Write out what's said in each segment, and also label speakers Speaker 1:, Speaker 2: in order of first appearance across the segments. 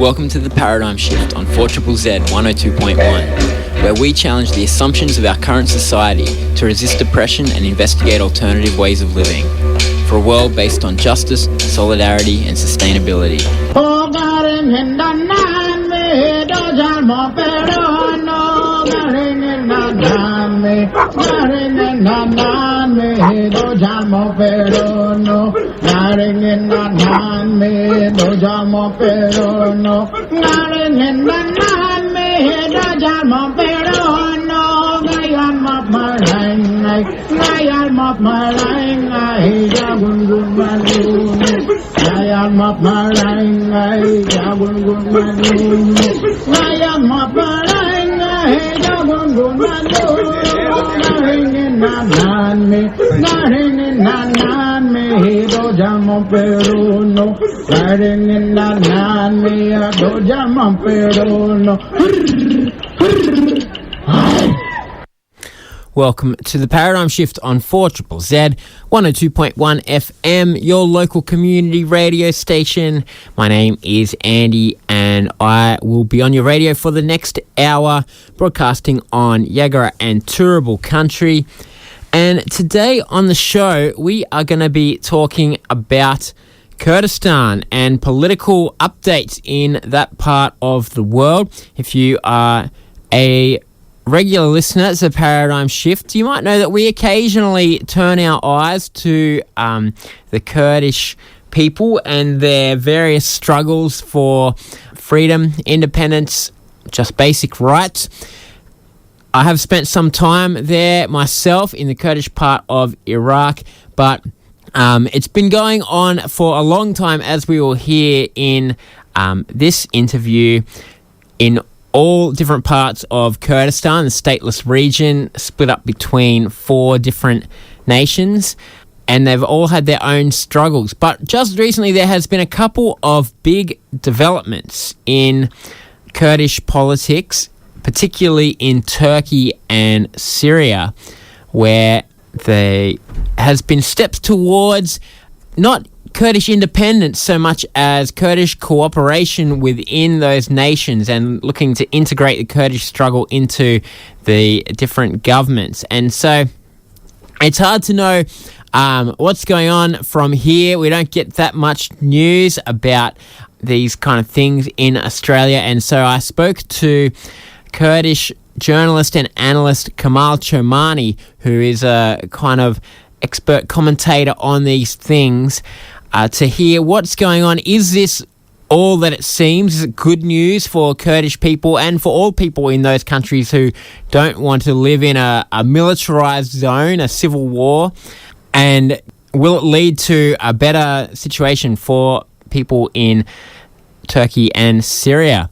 Speaker 1: Welcome to the Paradigm Shift on 4ZZZ 102.1, where we challenge the assumptions of our current society to resist oppression and investigate alternative ways of living, for a world based on justice, solidarity and sustainability. Welcome to the Paradigm Shift on 4ZZZ 102.1 FM, your local community radio station. My name is Andy and I will be on your radio for the next hour, broadcasting on Guerilla and Turkey country. And today on the show, we are going to be talking about Kurdistan and political updates in that part of the world. If you are a regular listener to Paradigm Shift, you might know that we occasionally turn our eyes to the Kurdish people and their various struggles for freedom, independence, just basic rights. I have spent some time there myself in the Kurdish part of Iraq, but it's been going on for a long time, as we will hear in this interview, in all different parts of Kurdistan, the stateless region, split up between 4 different nations, and they've all had their own struggles. But just recently there has been a couple of big developments in Kurdish politics, particularly in Turkey and Syria, where there has been steps towards not Kurdish independence so much as Kurdish cooperation within those nations and looking to integrate the Kurdish struggle into the different governments. And so it's hard to know what's going on from here. We don't get that much news about these kind of things in Australia. And so I spoke to Kurdish journalist and analyst Kamal Chomani, who is a kind of expert commentator on these things, to hear what's going on. Is this all that it seems? Is it good news for Kurdish people and for all people in those countries who don't want to live in a militarized zone, a civil war? And will it lead to a better situation for people in Turkey and Syria?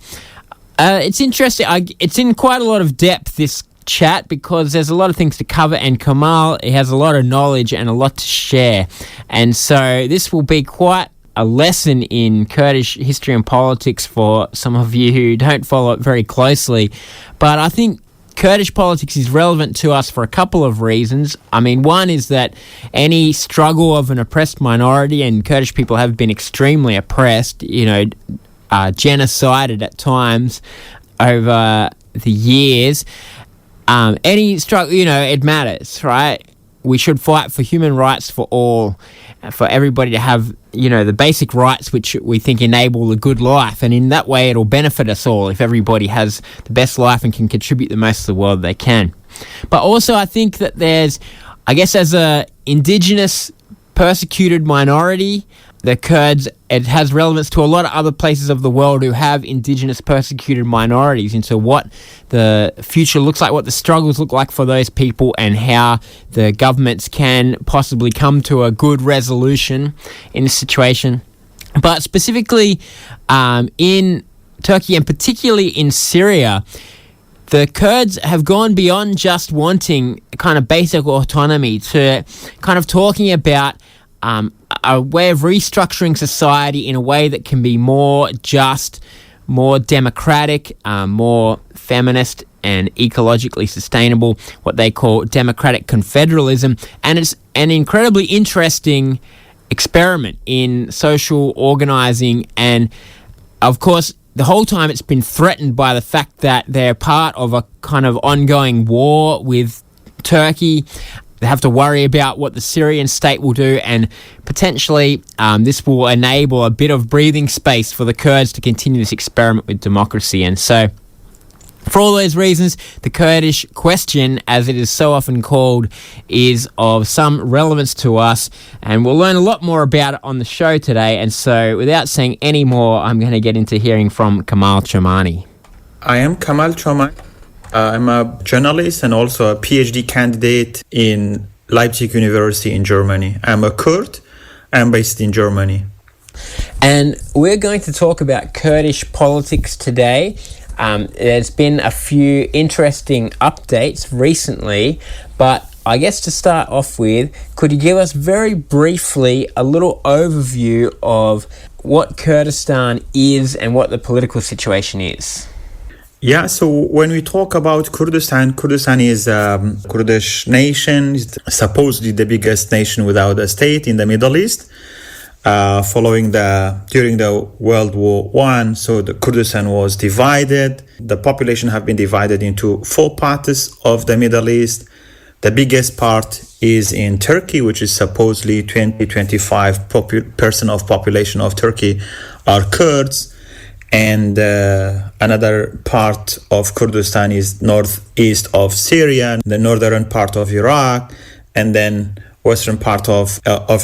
Speaker 1: It's interesting. It's in quite a lot of depth, this chat, because there's a lot of things to cover, and Kamal, he has a lot of knowledge and a lot to share. And so this will be quite a lesson in Kurdish history and politics for some of you who don't follow it very closely. But I think Kurdish politics is relevant to us for a couple of reasons. I mean, one is that any struggle of an oppressed minority, and Kurdish people have been extremely oppressed, genocided at times over the years. Any struggle, it matters, right? We should fight for human rights for all, for everybody to have, the basic rights which we think enable a good life. And in that way, it'll benefit us all if everybody has the best life and can contribute the most to the world they can. But also, I think that there's, as a indigenous persecuted minority, the Kurds, it has relevance to a lot of other places of the world who have indigenous persecuted minorities, into what the future looks like, what the struggles look like for those people, and how the governments can possibly come to a good resolution in this situation. But specifically in Turkey, and particularly in Syria, the Kurds have gone beyond just wanting kind of basic autonomy to kind of talking about a way of restructuring society in a way that can be more just, more democratic, more feminist and ecologically sustainable, what they call democratic confederalism. And it's an incredibly interesting experiment in social organising, and of course the whole time it's been threatened by the fact that they're part of a kind of ongoing war with Turkey. They have to worry about what the Syrian state will do, and potentially this will enable a bit of breathing space for the Kurds to continue this experiment with democracy. And so, for all those reasons, the Kurdish question, as it is so often called, is of some relevance to us, and we'll learn a lot more about it on the show today. And so, without saying any more, I'm going to get into hearing from Kamal Chomani.
Speaker 2: I am Kamal Chomani. I'm a journalist and also a PhD candidate in Leipzig University in Germany. I'm a Kurd. I'm based in Germany.
Speaker 1: And we're going to talk about Kurdish politics today. There's been a few interesting updates recently, but I guess to start off with, could you give us very briefly a little overview of what Kurdistan is and what the political situation is?
Speaker 2: Yeah, so when we talk about Kurdistan, Kurdistan is a Kurdish nation, it's supposedly the biggest nation without a state in the Middle East. During the World War I, so the Kurdistan was divided. The population have been divided into 4 parts of the Middle East. The biggest part is in Turkey, which is supposedly 20-25% of population of Turkey are Kurds. And another part of Kurdistan is northeast of Syria, the northern part of Iraq, and then western part of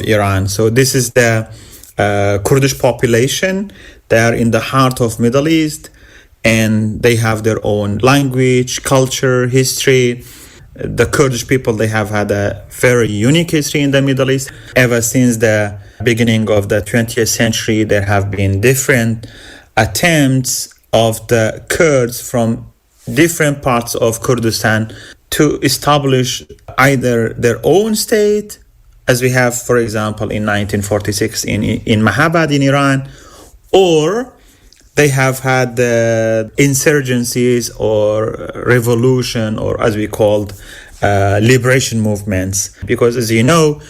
Speaker 2: Iran. So this is the Kurdish population. They are in the heart of Middle East, and they have their own language, culture, history. The Kurdish people, they have had a very unique history in the Middle East. Ever since the beginning of the 20th century, there have been different attempts of the Kurds from different parts of Kurdistan to establish either their own state, as we have, for example, in 1946 in Mahabad in Iran, or they have had insurgencies or revolution, or as we called liberation movements. Because as you know,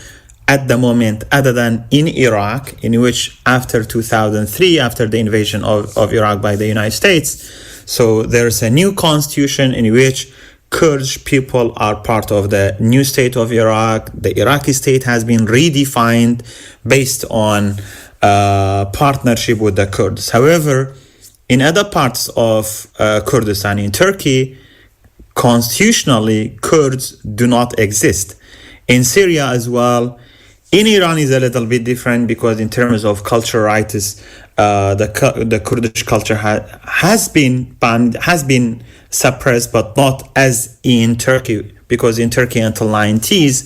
Speaker 2: at the moment, other than in Iraq, in which after 2003, after the invasion of Iraq by the United States, so there's a new constitution in which Kurdish people are part of the new state of Iraq. The Iraqi state has been redefined based on partnership with the Kurds. However, in other parts of Kurdistan, in Turkey, constitutionally, Kurds do not exist. In Syria as well. In Iran is a little bit different because in terms of cultural rights, the Kurdish culture has been banned, has been suppressed, but not as in Turkey, because in Turkey until 90s,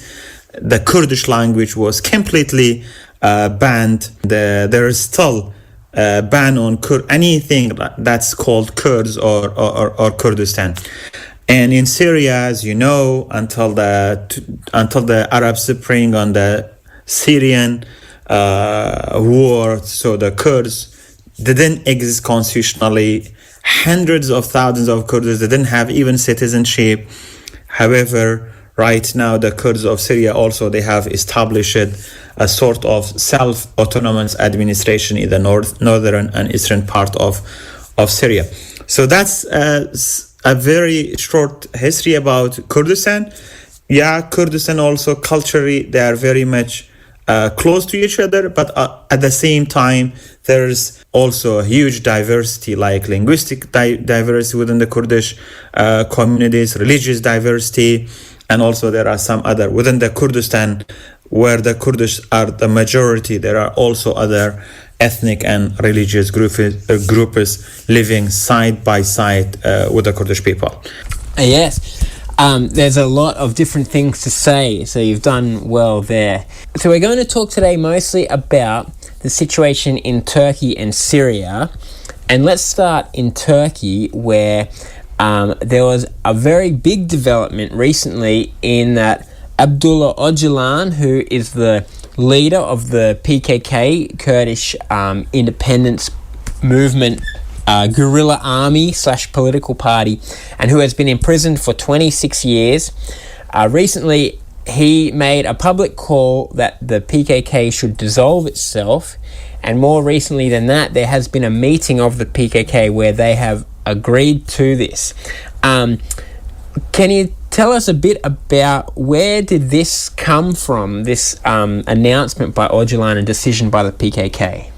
Speaker 2: the Kurdish language was completely banned. There is still a ban on anything that's called Kurds or Kurdistan. And in Syria, as you know, until the Arab Spring on the Syrian war, so the Kurds didn't exist constitutionally. Hundreds of thousands of Kurds didn't have even citizenship. However, right now the Kurds of Syria also, they have established a sort of self-autonomous administration in the northern and eastern part of Syria. So that's a very short history about Kurdistan. Yeah, Kurdistan also culturally, they are very much close to each other, but at the same time, there's also a huge diversity, like linguistic diversity within the Kurdish communities, religious diversity, and also there are some other within the Kurdistan, where the Kurdish are the majority. There are also other ethnic and religious groups living side by side with the Kurdish people.
Speaker 1: Yes. There's a lot of different things to say, so you've done well there. So we're going to talk today mostly about the situation in Turkey and Syria. And let's start in Turkey, where there was a very big development recently in that Abdullah Öcalan, who is the leader of the PKK, Kurdish independence movement, guerrilla army / political party, and who has been imprisoned for 26 years, recently he made a public call that the PKK should dissolve itself, and more recently than that, there has been a meeting of the PKK where they have agreed to this. Can you tell us a bit about where did this come from, this announcement by Öcalan and decision by the PKK?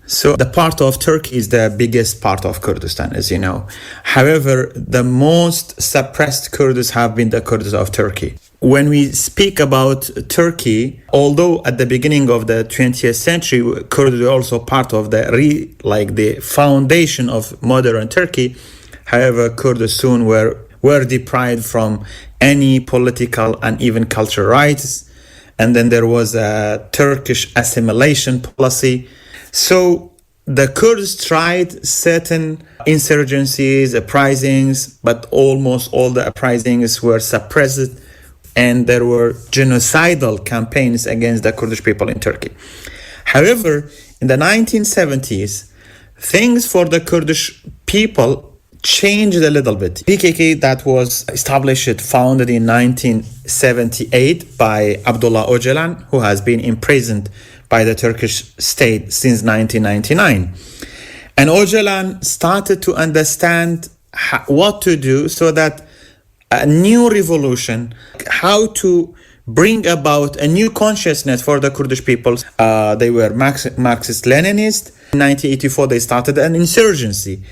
Speaker 2: So the part of Turkey is the biggest part of Kurdistan, as you know. However, the most suppressed Kurds have been the Kurds of Turkey. When we speak about Turkey, although at the beginning of the 20th century, Kurds were also part of the foundation of modern Turkey. However, Kurds soon were deprived from any political and even cultural rights. And then there was a Turkish assimilation policy. So the Kurds tried certain insurgencies, uprisings, but almost all the uprisings were suppressed, and there were genocidal campaigns against the Kurdish people in Turkey. However, in the 1970s, things for the Kurdish people changed a little bit. PKK that was founded in 1978 by Abdullah Öcalan, who has been imprisoned by the Turkish state since 1999. And Öcalan started to understand what to do so that a new revolution, how to bring about a new consciousness for the Kurdish people. They were Marxist-Leninist. In 1984, they started an insurgency,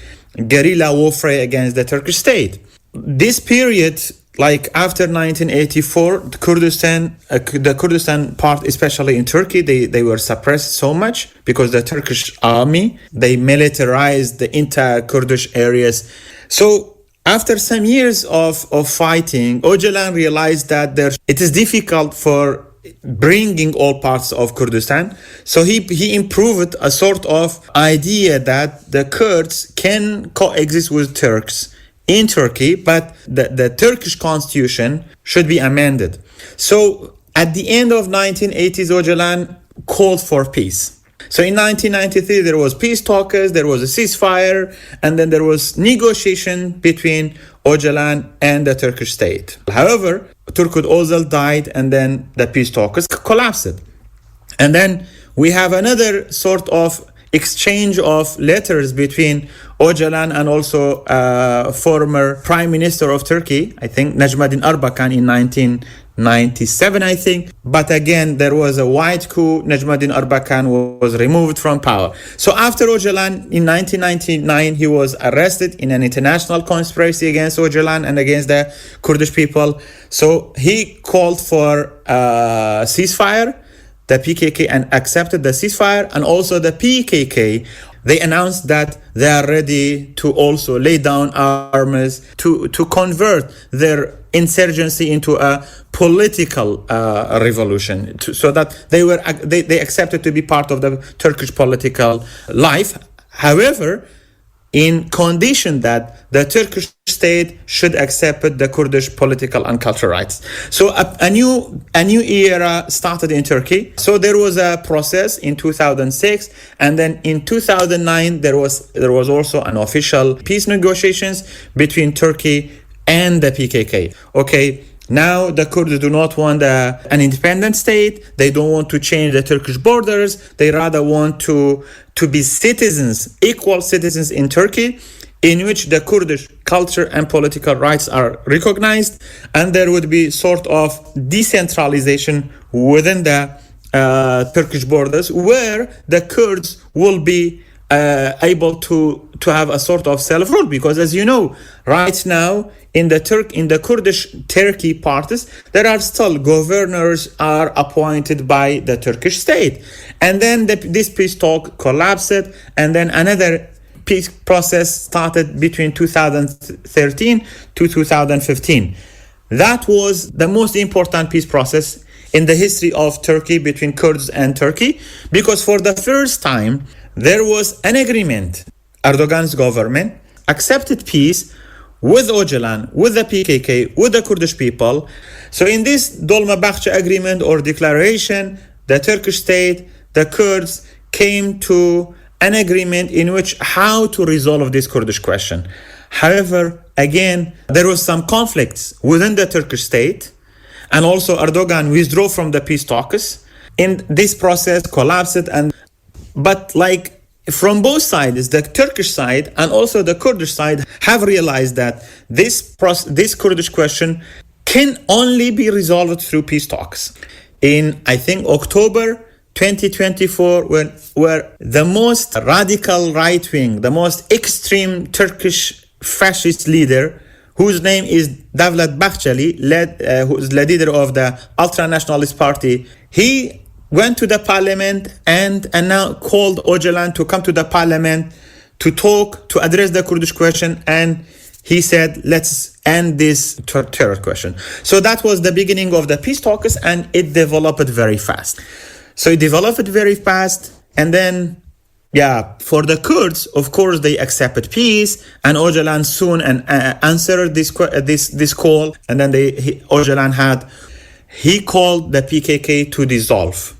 Speaker 2: guerrilla warfare against the Turkish state. This period, like after 1984, the Kurdistan part, especially in Turkey, they were suppressed so much because the Turkish army, they militarized the entire Kurdish areas. So after some years of fighting, Öcalan realized that it is difficult for bringing all parts of Kurdistan. So he improved a sort of idea that the Kurds can coexist with Turks in Turkey, but the Turkish constitution should be amended. So at the end of 1980s, Öcalan called for peace. So in 1993, there was peace talkers, there was a ceasefire, and then there was negotiation between Öcalan and the Turkish state. However, Turgut Özal died, and then the peace talkers collapsed. And then we have another sort of exchange of letters between Öcalan and also former Prime Minister of Turkey, I think Necmettin Erbakan, in 1997, I think. But again, there was a white coup. Necmettin Erbakan was removed from power. So after Öcalan, in 1999, he was arrested in an international conspiracy against Öcalan and against the Kurdish people. So he called for a ceasefire. The PKK and accepted the ceasefire, and also the PKK, they announced that they are ready to also lay down arms to convert their insurgency into a political revolution, so that they accepted to be part of the Turkish political life. However, in condition that the Turkish state should accept the Kurdish political and cultural rights. So a new era started in Turkey. So there was a process in 2006, and then in 2009 there was also an official peace negotiations between Turkey and the PKK. Okay. Now the Kurds do not want an independent state. They don't want to change the Turkish borders. They rather want to be citizens, equal citizens in Turkey, in which the Kurdish culture and political rights are recognized, and there would be sort of decentralization within the Turkish borders, where the Kurds will be able to have a sort of self-rule, because as you know, right now in the Kurdish Turkey parties, there are still governors are appointed by the Turkish state, and then this peace talk collapsed, and then another peace process started between 2013 to 2015. That was the most important peace process in the history of Turkey between Kurds and Turkey, because for the first time there was an agreement. Erdogan's government accepted peace with Öcalan, with the PKK, with the Kurdish people. So in this Dolmabahce agreement or declaration, the Turkish state, the Kurds came to an agreement in which how to resolve this Kurdish question. However, again, there was some conflicts within the Turkish state, And also Erdogan withdrew from the peace talks. And this process collapsed. But like from both sides, the Turkish side and also the Kurdish side have realized that this Kurdish question can only be resolved through peace talks. In, I think, October 2024, where the most radical right-wing, the most extreme Turkish fascist leader, whose name is Devlet Bahçeli, who is the leader of the ultra-nationalist party, he went to the parliament and now called Öcalan to come to the parliament to talk, to address the Kurdish question, and he said, let's end this terror question. So that was the beginning of the peace talks, and it developed very fast. And then, for the Kurds, of course, they accepted peace, and Öcalan soon answered this call, and then Öcalan called the PKK to dissolve.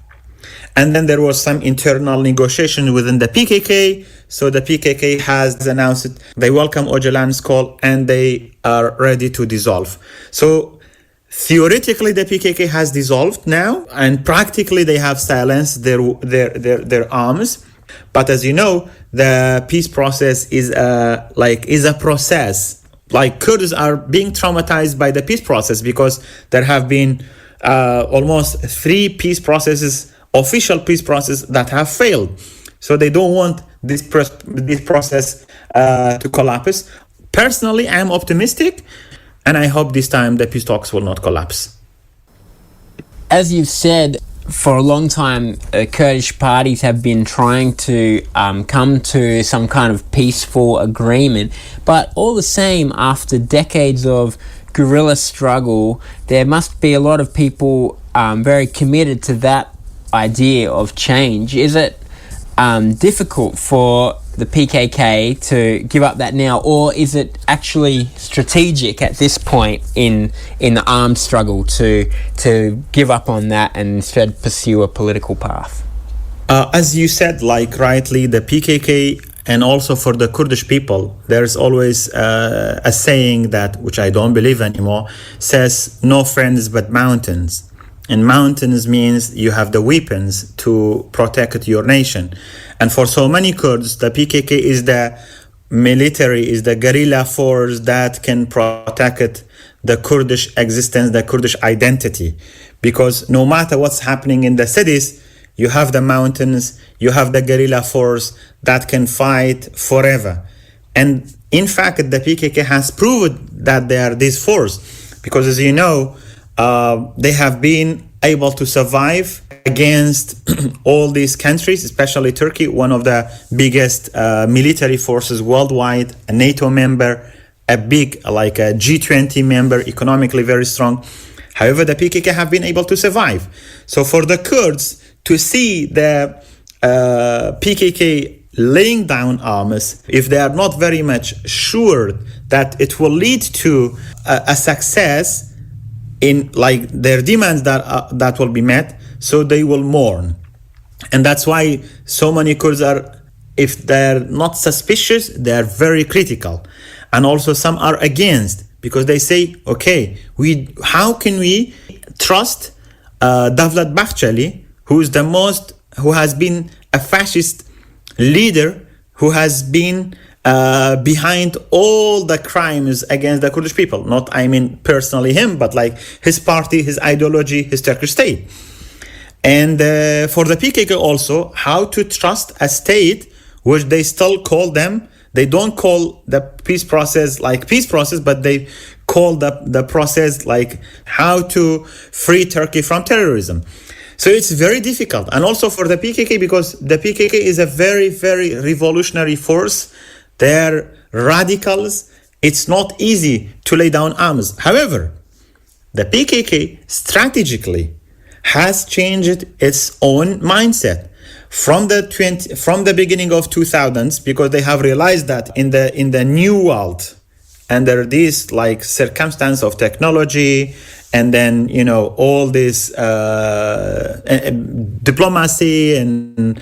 Speaker 2: And then there was some internal negotiation within the PKK. So the PKK has announced they welcome Öcalan's call and they are ready to dissolve. So theoretically, the PKK has dissolved now, and practically they have silenced their arms. But as you know, the peace process is a process. Like, Kurds are being traumatized by the peace process because there have been almost 3 peace processes, official peace processes, that have failed. So they don't want this process to collapse. Personally, I'm optimistic, and I hope this time the peace talks will not collapse.
Speaker 1: As you've said, for a long time, Kurdish parties have been trying to come to some kind of peaceful agreement. But all the same, after decades of guerrilla struggle, there must be a lot of people very committed to that idea of change. Is it difficult for the PKK to give up that now, or is it actually strategic at this point in the armed struggle to give up on that and instead pursue a political path?
Speaker 2: As you said, like rightly, the PKK, and also for the Kurdish people, there's always a saying that, which I don't believe anymore, says no friends but mountains. And mountains means you have the weapons to protect your nation. And for so many Kurds, the PKK is the military, is the guerrilla force that can protect the Kurdish existence, the Kurdish identity. Because no matter what's happening in the cities, you have the mountains, you have the guerrilla force that can fight forever. And in fact, the PKK has proved that they are this force. Because as you know, they have been able to survive against all these countries, especially Turkey, one of the biggest military forces worldwide, a NATO member, a big, like a G20 member, economically very strong. However, the PKK have been able to survive. So for the Kurds to see the PKK laying down arms, if they are not very much sure that it will lead to a success in like their demands that will be met, so they will mourn. And that's why so many Kurds are, if they're not suspicious, they're very critical. And also some are against, because they say, okay, how can we trust Devlet Bahçeli, who has been a fascist leader, who has been behind all the crimes against the Kurdish people. Not, I mean, personally him, but like his party, his ideology, his Turkish state. And for the PKK also, how to trust a state which they still call them, they don't call the peace process like peace process, but they call the process like how to free Turkey from terrorism. So it's very difficult. And also for the PKK, because the PKK is a very, very revolutionary force. They're radicals. It's not easy to lay down arms. However, the PKK strategically has changed its own mindset from the beginning of 2000s, because they have realized that in the new world, under this like circumstance of technology, and then all this diplomacy and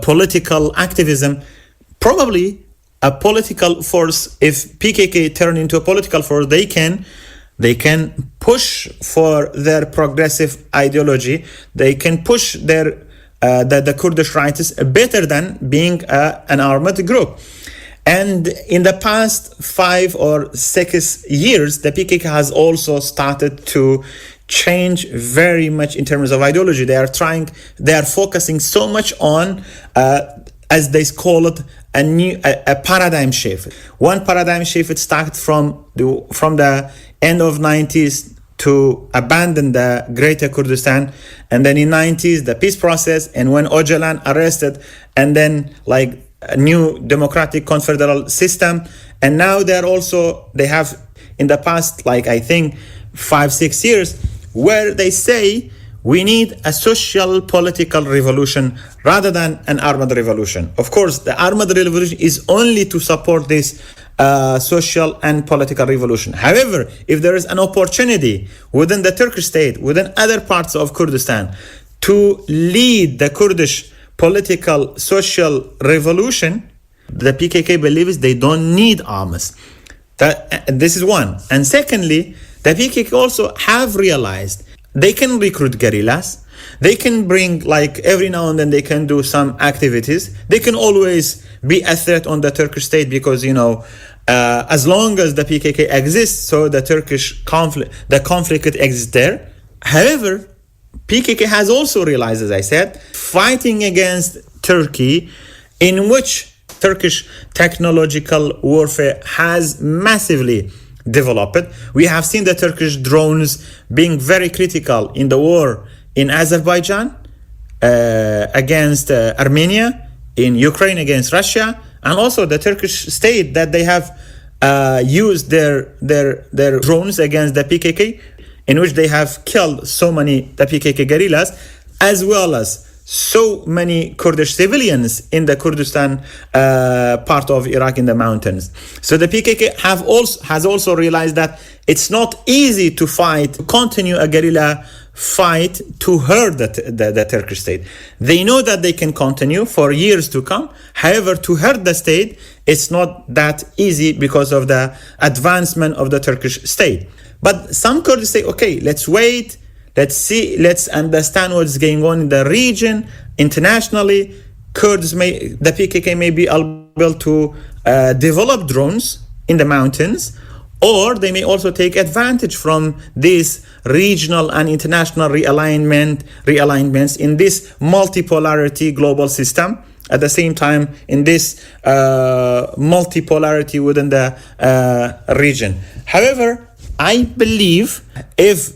Speaker 2: political activism, probably a political force, if PKK turn into a political force, they can They can push for their progressive ideology. They can push their the Kurdish rights better than being an armed group. And in the past 5 or 6 years, the PKK has also started to change very much in terms of ideology. They are focusing so much on, as they call it, a paradigm shift. One paradigm shift started from the end of 90s to abandon the Greater Kurdistan, and then in 90s the peace process, and when Öcalan arrested, and then like a new democratic confederal system. And now they have in the past, like I think 5-6 years, where they say we need a social political revolution rather than an armed revolution. Of course, the armed revolution is only to support this social and political revolution. However, if there is an opportunity within the Turkish state, within other parts of Kurdistan, to lead the Kurdish political social revolution, the PKK believes they don't need arms. This is one. And secondly, the PKK also have realized they can recruit guerrillas. They can bring, like every now and then they can do some activities. They can always be a threat on the Turkish state because, as long as the PKK exists, so the conflict exists there. However, PKK has also realized, as I said, fighting against Turkey, in which Turkish technological warfare has massively developed. We have seen the Turkish drones being very critical in the war in Azerbaijan against Armenia, in Ukraine against Russia, and also the Turkish state that they have used their drones against the PKK, in which they have killed so many the PKK guerrillas, as well as so many Kurdish civilians in the Kurdistan part of Iraq in the mountains. So the PKK has also realized that it's not easy to continue a guerrilla fight to hurt the Turkish state. They know that they can continue for years to come. However, to hurt the state, it's not that easy because of the advancement of the Turkish state. But some Kurds say, okay, let's wait. Let's see, let's understand what's going on in the region. Internationally, the PKK may be able to develop drones in the mountains, or they may also take advantage from this regional and international realignments in this multipolarity global system. At the same time, in this multipolarity within the region. However, I believe if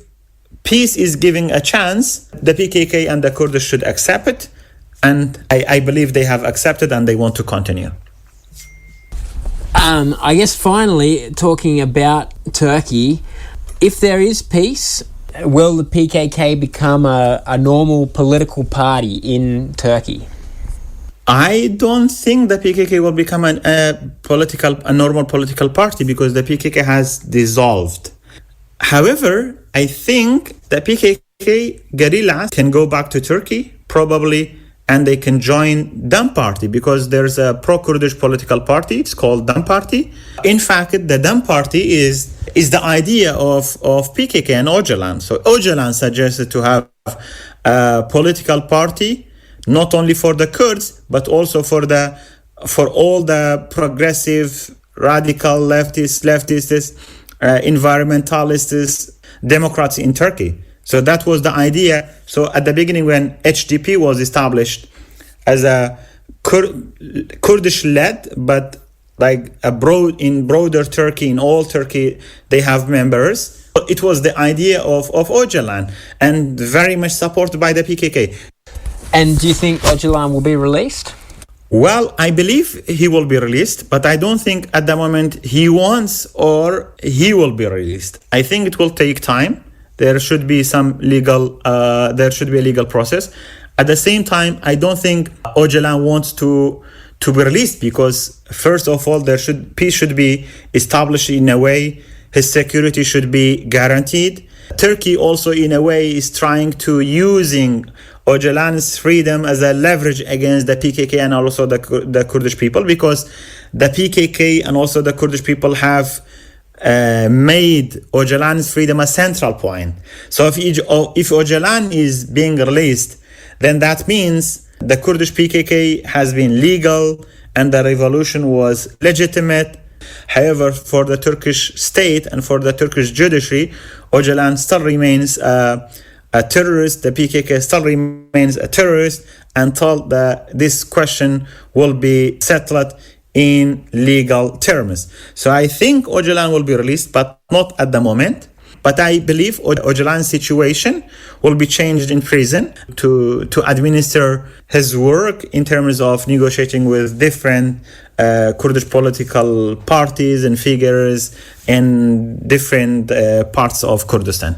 Speaker 2: peace is giving a chance, the PKK and the Kurdish should accept it, and I believe they have accepted and they want to continue.
Speaker 1: I guess finally, talking about Turkey, if there is peace, will the PKK become a normal political party in Turkey?
Speaker 2: I don't think the PKK will become a normal political party because the PKK has dissolved. However, I think the PKK guerrillas can go back to Turkey, probably, and they can join DEM party because there's a pro-Kurdish political party. It's called DEM party. In fact, the DEM party is the idea of PKK and Öcalan. So Öcalan suggested to have a political party, not only for the Kurds, but also for all the progressive, radical leftists, environmentalists, Democrats in Turkey. So that was the idea. So at the beginning, when HDP was established as a Kurdish-led, but like in broader Turkey, in all Turkey, they have members. It was the idea of Öcalan and very much supported by the PKK.
Speaker 1: And do you think Öcalan will be released?
Speaker 2: Well, I believe he will be released, but I don't think at the moment he wants or he will be released. I think it will take time. There should be a legal process. At the same time, I don't think Öcalan wants to be released because, first of all, peace should be established in a way. His security should be guaranteed. Turkey also, in a way, is trying to using Öcalan's freedom as a leverage against the PKK and also the Kurdish people, because the PKK and also the Kurdish people have made Öcalan's freedom a central point. So if Öcalan is being released, then that means the Kurdish PKK has been legal and the revolution was legitimate. However, for the Turkish state and for the Turkish judiciary, Öcalan still remains a terrorist. The PKK still remains a terrorist until this question will be settled in legal terms. So I think Öcalan will be released, but not at the moment. But I believe Öcalan's situation will be changed in prison to administer his work in terms of negotiating with different Kurdish political parties and figures in different parts of Kurdistan.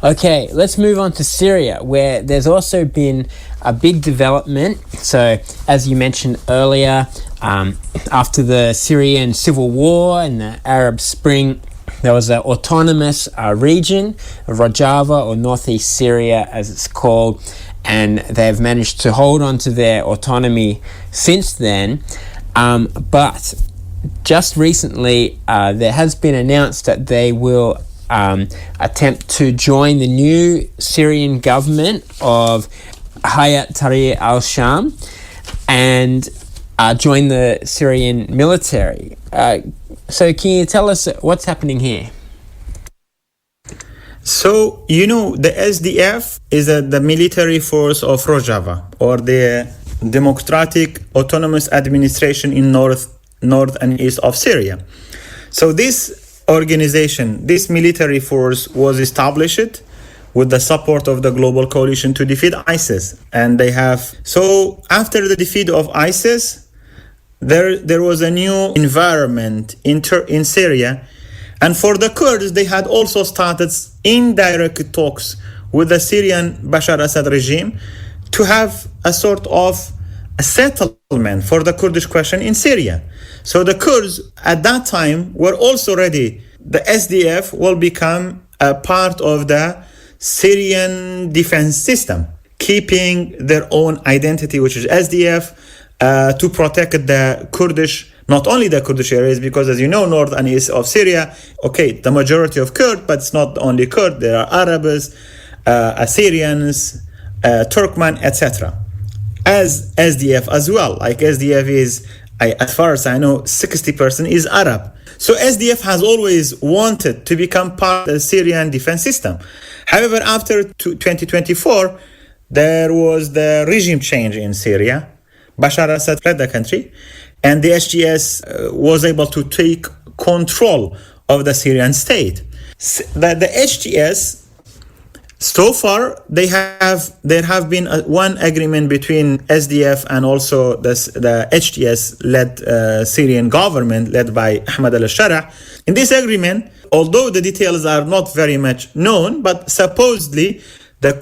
Speaker 1: Okay, let's move on to Syria, where there's also been a big development. So, as you mentioned earlier, after the Syrian civil war and the Arab Spring, there was an autonomous region, Rojava, or northeast Syria as it's called, and they've managed to hold on to their autonomy since then. But just recently, there has been announced that they will attempt to join the new Syrian government of Hayat Tahrir al-Sham and join the Syrian military. So can you tell us what's happening here?
Speaker 2: So, the SDF is the military force of Rojava, or the Democratic Autonomous Administration in north and east of Syria. So this organization, this military force, was established with the support of the global coalition to defeat ISIS. And so after the defeat of ISIS, there was a new environment in Syria. And for the Kurds, they had also started indirect talks with the Syrian Bashar Assad regime to have a sort of a settlement for the Kurdish question in Syria. So the Kurds at that time were also ready. The SDF will become a part of the Syrian defense system, keeping their own identity, which is SDF, to protect the Kurdish, not only the Kurdish areas, because as you know, north and east of Syria, the majority of Kurd, but it's not only Kurd, there are Arabs, Assyrians, Turkmen, etc. As SDF as well, like SDF is, as far as I know, 60% is Arab. So SDF has always wanted to become part of the Syrian defense system. However, after 2024, there was the regime change in Syria. Bashar Assad fled the country, and the HTS was able to take control of the Syrian state. The HTS, so far, there have been one agreement between SDF and also the HTS-led Syrian government led by Ahmad al-Shara. In this agreement, although the details are not very much known, but supposedly the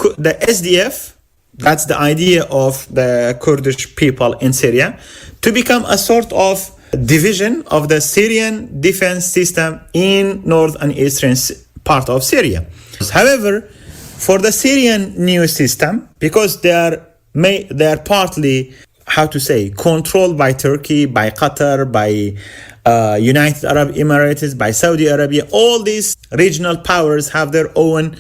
Speaker 2: SDF, that's the idea of the Kurdish people in Syria, to become a sort of division of the Syrian defense system in north and eastern part of Syria. However, for the Syrian new system, because they are partly, controlled by Turkey, by Qatar, by United Arab Emirates, by Saudi Arabia, all these regional powers have their own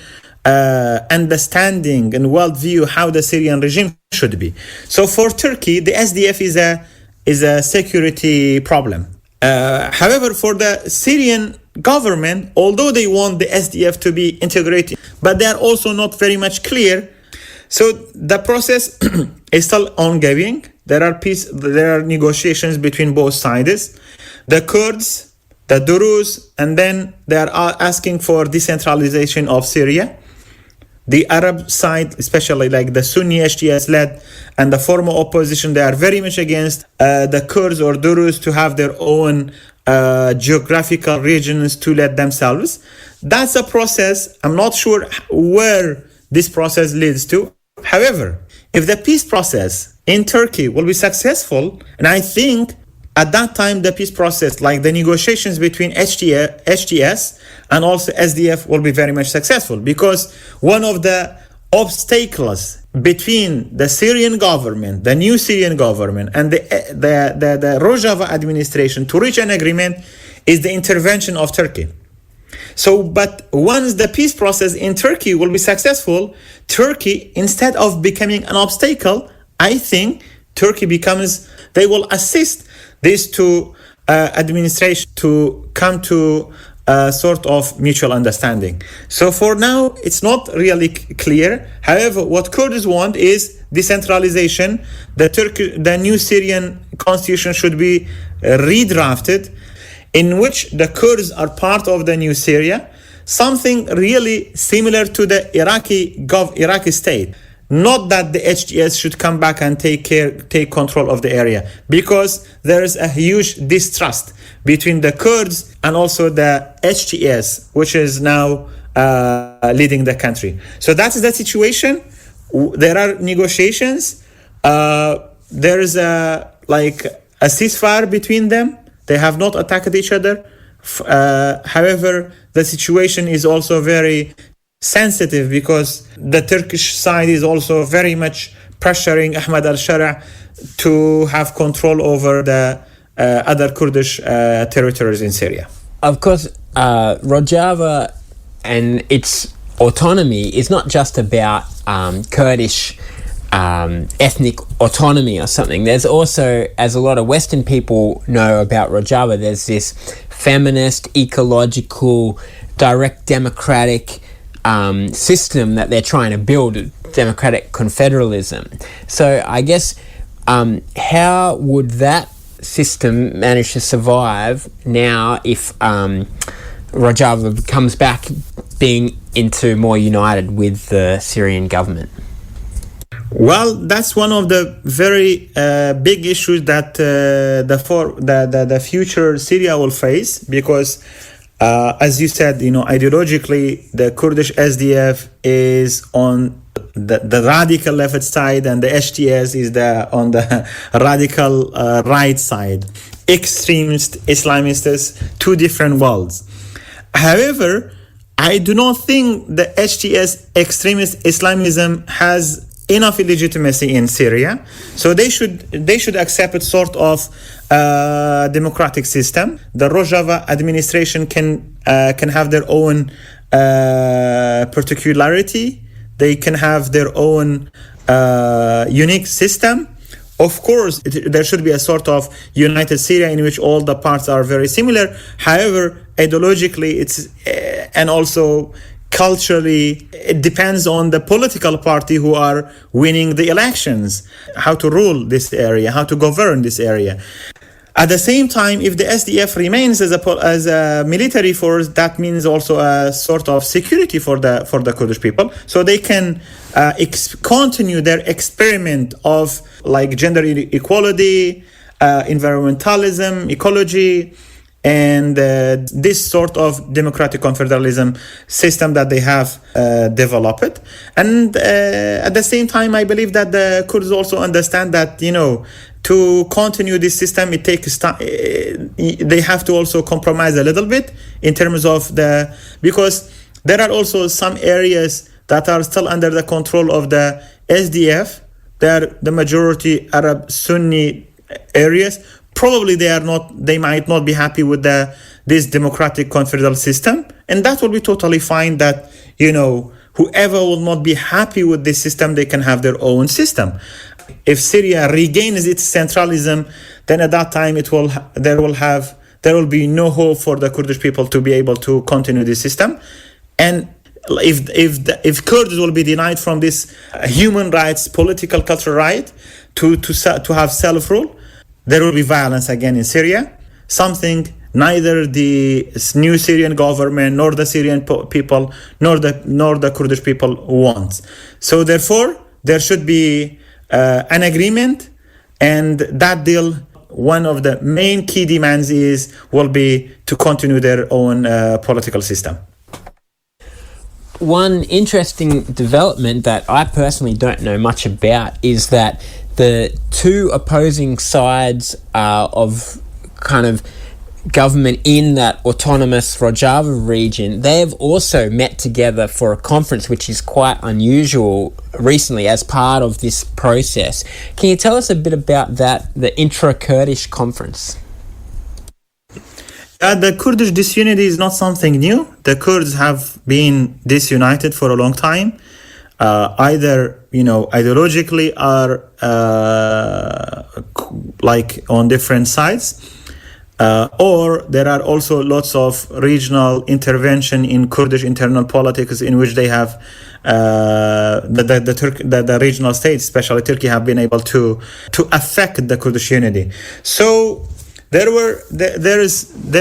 Speaker 2: understanding and worldview how the Syrian regime should be. So for Turkey, the SDF is a security problem. However, for the Syrian government, although they want the SDF to be integrated, but they are also not very much clear. So the process is still ongoing. There are negotiations between both sides. The Kurds, the Druze, and then they are asking for decentralization of Syria. The Arab side, especially like the Sunni HTS-led and the former opposition, they are very much against the Kurds or Druze to have their own geographical regions to lead themselves. That's a process. I'm not sure where this process leads to. However, if the peace process in Turkey will be successful, and I think at that time the peace process, like the negotiations between HTS and also SDF, will be very much successful, because one of the obstacles between the Syrian government, the new Syrian government, and the Rojava administration to reach an agreement is the intervention of Turkey. So, but once the peace process in Turkey will be successful, Turkey, instead of becoming an obstacle, I think Turkey they will assist these two administrations to come to a sort of mutual understanding. So for now, it's not really clear. However, what Kurds want is decentralization. The new Syrian constitution should be redrafted, in which the Kurds are part of the new Syria, something really similar to the Iraqi state. Not that the HTS should come back and take control of the area, because there is a huge distrust between the Kurds and also the HTS, which is now leading the country. So that is the situation. There are negotiations. There is a ceasefire between them. They have not attacked each other. However, the situation is also very sensitive, because the Turkish side is also very much pressuring Ahmad al-Shara to have control over the other Kurdish territories in Syria.
Speaker 1: Of course, Rojava and its autonomy is not just about Kurdish ethnic autonomy or something. There's also, as a lot of Western people know about Rojava, there's this feminist, ecological, direct democratic system that they're trying to build, democratic confederalism. So I guess how would that system manage to survive now if Rojava comes back being into more united with the Syrian government?
Speaker 2: Well, that's one of the very big issues that the future Syria will face, because as you said, ideologically, the Kurdish SDF is on the radical left side, and the HTS is on the radical right side. Extremist Islamists, two different worlds. However, I do not think the HTS extremist Islamism has enough legitimacy in Syria, so they should accept a sort of democratic system. The Rojava administration can have their own particularity. They can have their own unique system. Of course, there should be a sort of united Syria in which all the parts are very similar. However, ideologically, and also culturally, it depends on the political party who are winning the elections, how to rule this area, how to govern this area. At the same time, if the SDF remains as a military force, that means also a sort of security for the Kurdish people, so they can continue their experiment of gender equality, environmentalism, ecology, and this sort of democratic confederalism system that they have developed. And at the same time, I believe that the Kurds also understand that, to continue this system, it takes time. They have to also compromise a little bit in terms of because there are also some areas that are still under the control of the SDF. They are the majority Arab Sunni areas. Probably they might not be happy with this democratic confederal system, and that will be totally fine. That whoever will not be happy with this system, they can have their own system. If Syria regains its centralism, then at that time there will be no hope for the Kurdish people to be able to continue this system. And if Kurds will be denied from this human rights, political, cultural right to have self-rule, there will be violence again in Syria, something neither the new Syrian government nor the Syrian people nor the Kurdish people want. So therefore, there should be an agreement, and that deal, one of the main key demands will be to continue their own political system.
Speaker 1: One interesting development that I personally don't know much about is that the two opposing sides of kind of government in that autonomous Rojava region, they have also met together for a conference, which is quite unusual recently as part of this process. Can you tell us a bit about that, the intra-Kurdish conference?
Speaker 2: The Kurdish disunity is not something new. The Kurds have been disunited for a long time, either ideologically or like on different sides, or there are also lots of regional intervention in Kurdish internal politics in which they have the regional states, especially Turkey, have been able to affect the Kurdish unity. So there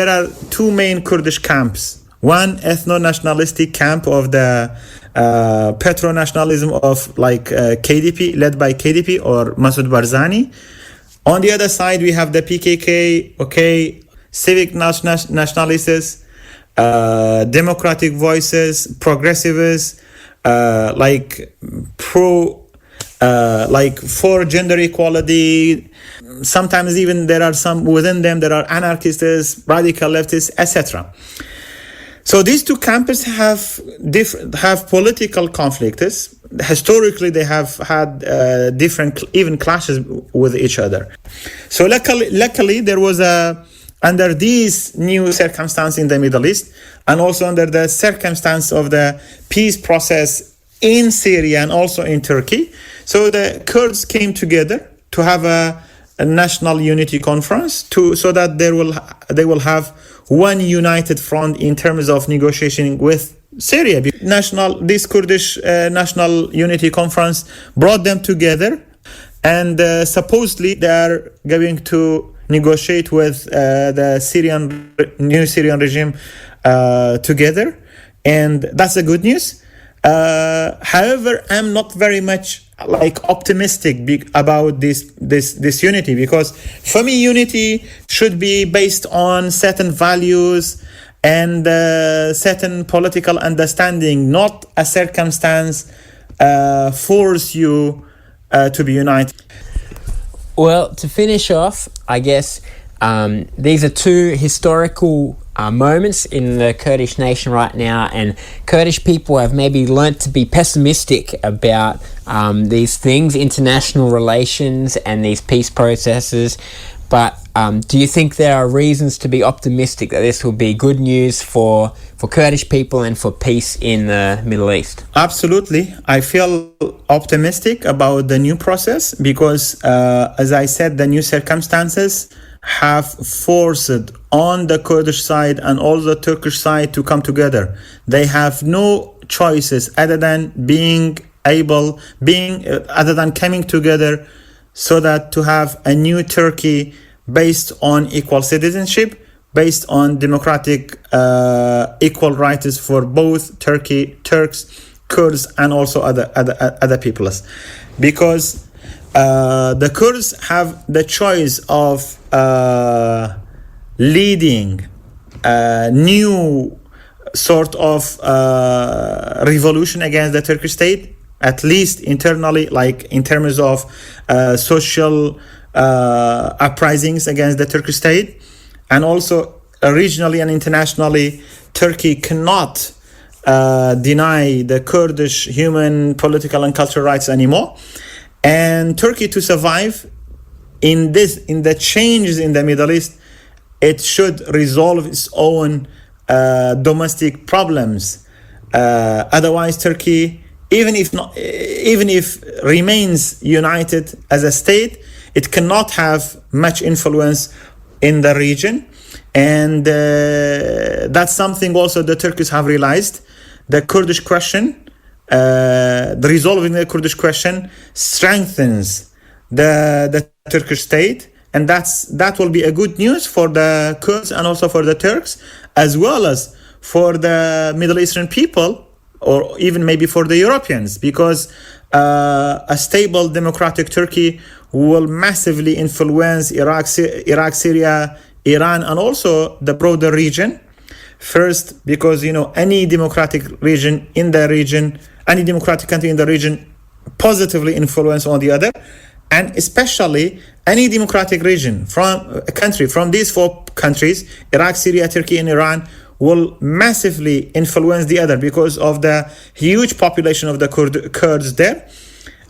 Speaker 2: are two main Kurdish camps. One ethno-nationalistic camp of the petro-nationalism of KDP, led by KDP or Masoud Barzani. On the other side, we have the PKK, civic nationalists, democratic voices, progressivists, for gender equality. Sometimes even there are some within them, there are anarchists, radical leftists, etc. So these two camps have political conflicts. Historically, they have had different, even clashes with each other. So luckily, there was under these new circumstances in the Middle East, and also under the circumstance of the peace process in Syria and also in Turkey. So the Kurds came together to have a national unity conference so that they will have one united front in terms of negotiation with Syria. This Kurdish National Unity Conference brought them together, and supposedly they are going to negotiate with the new Syrian regime together, and that's a good news. However, I'm not very much optimistic about this unity, because for me unity should be based on certain values and certain political understanding, not a circumstance force you to be united.
Speaker 1: Well, to finish off, I guess these are two historical moments in the Kurdish nation right now, and Kurdish people have maybe learnt to be pessimistic about these things, international relations and these peace processes. But do you think there are reasons to be optimistic that this will be good news for Kurdish people and for peace in the Middle East?
Speaker 2: Absolutely. I feel optimistic about the new process because, as I said, the new circumstances have forced on the Kurdish side and all the Turkish side to come together. They have no choices other than other than coming together so that to have a new Turkey based on equal citizenship, based on democratic equal rights for both Turks, Kurds, and also other peoples. Because the Kurds have the choice of leading a new sort of revolution against the Turkish state, at least internally, like in terms of social uprisings against the Turkish state, and also regionally and internationally, Turkey cannot deny the Kurdish human, political, and cultural rights anymore. And Turkey, to survive in the changes in the Middle East, it should resolve its own domestic problems. Otherwise, Turkey, even if remains united as a state, it cannot have much influence in the region. And that's something also the Turks have realized. The Kurdish question, the resolving the Kurdish question strengthens the Turkish state, and that will be a good news for the Kurds and also for the Turks, as well as for the Middle Eastern people, or even maybe for the Europeans, because a stable democratic Turkey will massively influence Iraq, Syria, Iran, and also the broader region. First, because any democratic region in the region, any democratic country in the region positively influence on the other, and especially any democratic region from a country from these four countries, Iraq, Syria, Turkey, and Iran, will massively influence the other because of the huge population of the Kurds there.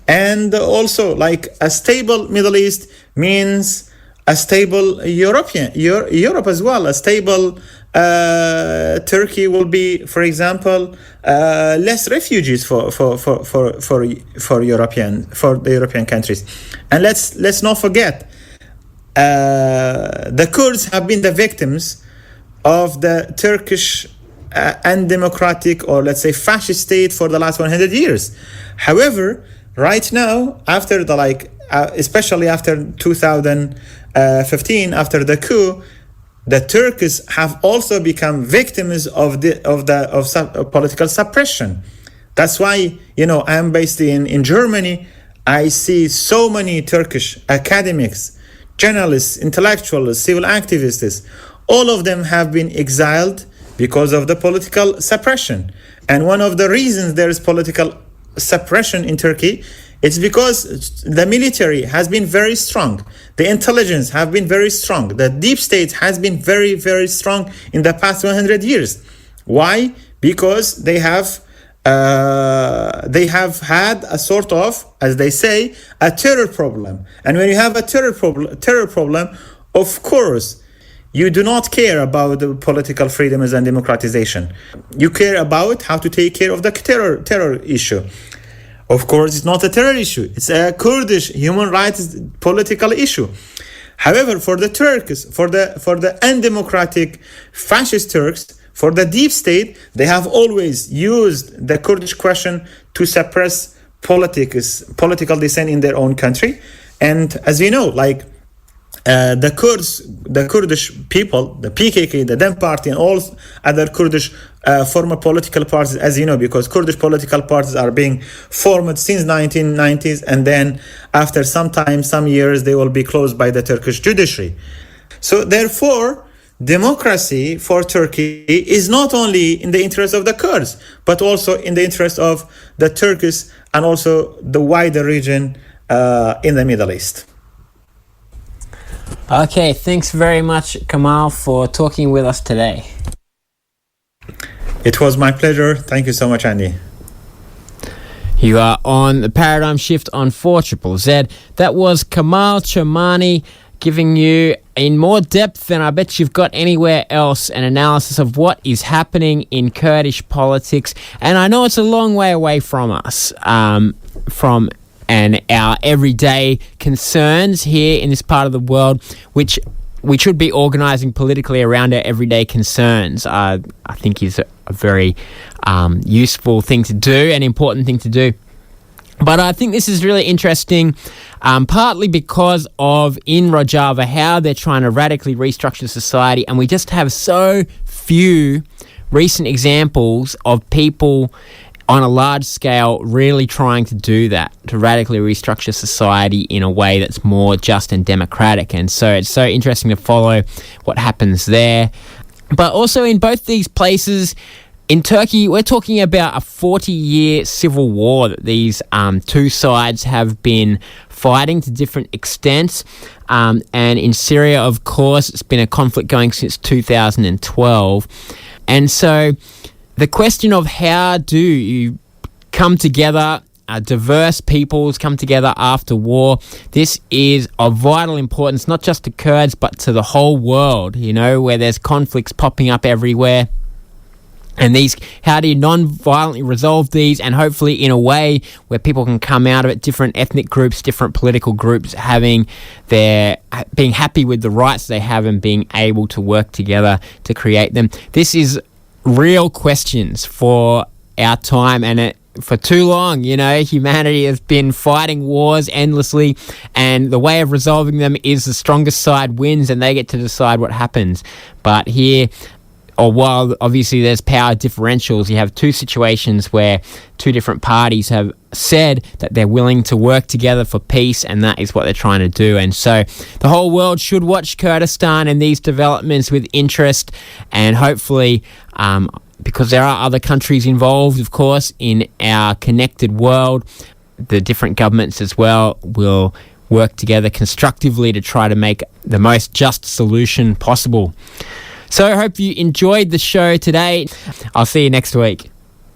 Speaker 2: And also, like, a stable Middle East means a stable Europe as well. A stable Turkey will be, for example, less refugees for the European countries. And let's not forget, the Kurds have been the victims of the Turkish undemocratic, or let's say fascist state for the last 100 years. However, right now, after especially after 2015, after the coup, the Turks have also become victims of political suppression. That's why, I'm based in Germany. I see so many Turkish academics, journalists, intellectuals, civil activists. All of them have been exiled because of the political suppression. And one of the reasons there is political suppression in Turkey, it's because the military has been very strong. The intelligence have been very strong. The deep state has been very, very strong in the past 100 years. Why? Because they have had a sort of, as they say, a terror problem. And when you have a terror problem, of course, you do not care about the political freedoms and democratization. You care about how to take care of the terror issue. Of course, it's not a terror issue. It's a Kurdish human rights political issue. However, for the Turks, for the undemocratic fascist Turks, for the deep state, they have always used the Kurdish question to suppress political dissent in their own country. And as we know, the Kurdish people, the PKK, the DEM party, and all other Kurdish former political parties, as you know, because Kurdish political parties are being formed since 1990s, and then after some years, they will be closed by the Turkish judiciary. So therefore, democracy for Turkey is not only in the interest of the Kurds, but also in the interest of the Turks and also the wider region in the Middle East.
Speaker 1: Okay, thanks very much, Kamal, for talking with us today.
Speaker 2: It was my pleasure. Thank you so much, Andy.
Speaker 1: You are on the Paradigm Shift on 4ZZZ. That was Kamal Chomani giving you, in more depth than I bet you've got anywhere else, an analysis of what is happening in Kurdish politics. And I know it's a long way away from us, from our everyday concerns here in this part of the world, which we should be organising politically around our everyday concerns. I think is a very useful thing to do, an important thing to do. But I think this is really interesting, partly because of, in Rojava, how they're trying to radically restructure society, and we just have so few recent examples of people on a large scale really trying to do that, to radically restructure society in a way that's more just and democratic. And so it's so interesting to follow what happens there. But also in both these places, in Turkey, we're talking about a 40-year civil war that these two sides have been fighting to different extents. And in Syria, of course, it's been a conflict going since 2012. And so the question of how do you come together, diverse peoples come together after war, this is of vital importance, not just to Kurds, but to the whole world, where there's conflicts popping up everywhere. And how do you non-violently resolve these, and hopefully in a way where people can come out of it, different ethnic groups, different political groups, being happy with the rights they have and being able to work together to create them. This is real questions for our time, and for too long, humanity has been fighting wars endlessly, and the way of resolving them is the strongest side wins, and they get to decide what happens. But here, while obviously there's power differentials, you have two situations where two different parties have said that they're willing to work together for peace, and that is what they're trying to do. And so the whole world should watch Kurdistan and these developments with interest, and hopefully, because there are other countries involved, of course, in our connected world, the different governments as well will work together constructively to try to make the most just solution possible. So I hope you enjoyed the show today. I'll see you next week.